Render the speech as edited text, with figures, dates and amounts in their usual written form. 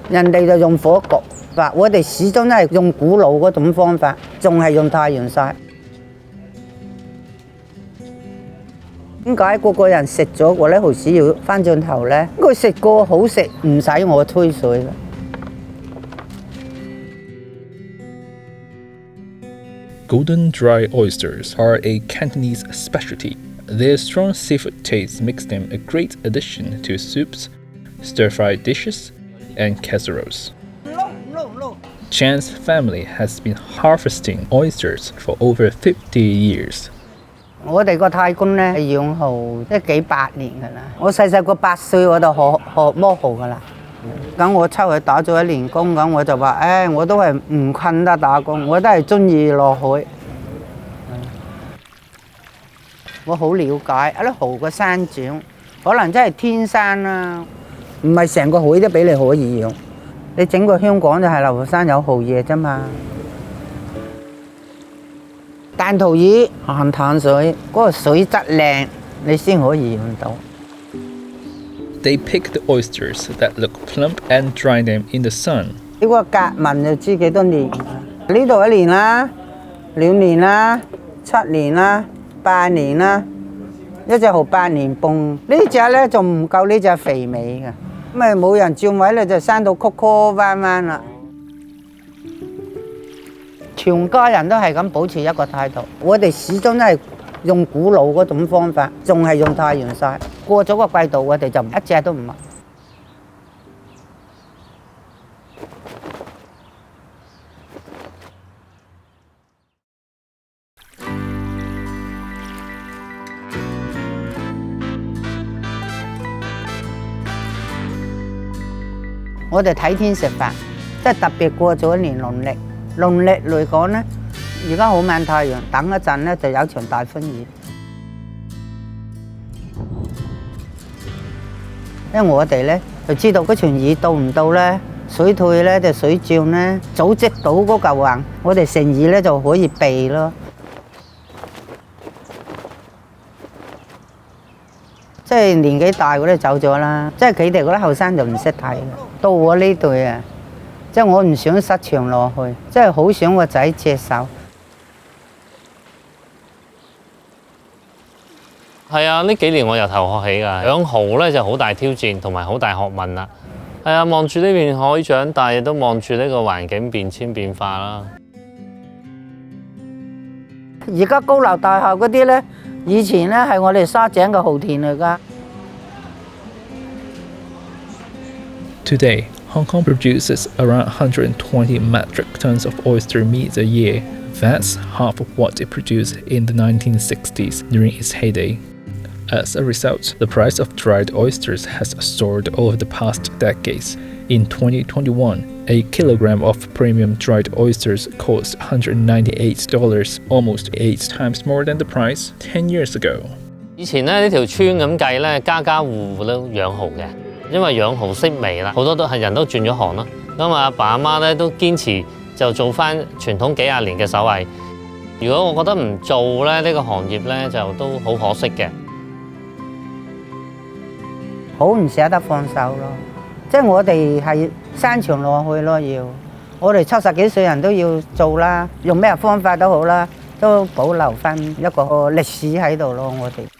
人哋就用火焗法，我哋始終都係用古老嗰種方法，仲係用太陽曬。點解個個人食咗個呢蠔豉要翻轉頭咧？佢食過好食，唔使我推水嘅。Golden dry oysters are a Cantonese specialty. Their strong seafood taste makes them a great addition to soups, stir-fried dishes, and casseroles. Chan's family has been harvesting oysters for over 50 years. 我哋個太公咧係養蠔，即係幾百年㗎啦。我細個8歲我就學摸蠔㗎啦。咁我出去打咗1年工，咁我就話：我都係唔困得打工，我都係中意落海。我好了解啲蠔嘅生長，可能真係天生啦，唔係成個海都俾你可以養。你整個香港就係流山有蠔嘢啫嘛。彈塗魚鹹淡水，嗰個水質靚，你先可以養到。They pick the oysters that look plump and dry them in the sun. 呢個格紋就知幾多年。呢度1年啦，2年啦，7年啦，8年啦，一隻蠔8年半。呢隻咧就唔夠呢隻肥美嘅，咁咪冇人佔位咧就生到曲曲彎彎啦。全家人都係咁保持一個態度，我哋始終都係用古老嗰種方法，仲係用太陽曬。過咗個季度，我哋就一隻都唔買。我哋睇天食飯，即係特別過咗1年農曆。農曆嚟講咧，而家好晚太陽，等一陣咧就有場大風雨。因為我哋咧就知道嗰場雨到唔到咧，水退咧就水漲咧，組織到嗰嚿雲，我哋成雨咧就可以避咯。即係年紀大嗰啲走咗啦，即係佢哋嗰啲後生就唔識睇啦。到我呢代啊，即係我唔想失傳落去，即係好想個仔接手。係啊，呢幾年我由頭學起㗎，養蠔咧就好大挑戰同埋好大學問啦。係啊，望住呢片海長大，亦都望住呢個環境變遷變化啦。而家高樓大廈嗰啲咧，以前咧係我哋沙井嘅蠔田嚟㗎。Today, Hong Kong produces around 120 metric tons of oyster meat a year. That's half of what it produced in the 1960s during its heyday. As a result, the price of dried oysters has soared over the past decades. In 2021, a kilogram of premium dried oysters cost $198, almost 8 times more than the price 10 years ago. 以前咧呢條村咁計咧，家家戶戶都養蠔嘅，因為養蠔式微啦，好多人都轉咗行啦。咁阿爸阿媽咧都堅持就做翻傳統幾廿年嘅手藝。如果我覺得唔做咧，呢個行業咧就都好可惜嘅。好唔捨得放手咯，即係我哋係生存落去咯，我哋70幾歲人都要做啦，用咩方法都好啦，都保留翻一個歷史喺度咯，我哋。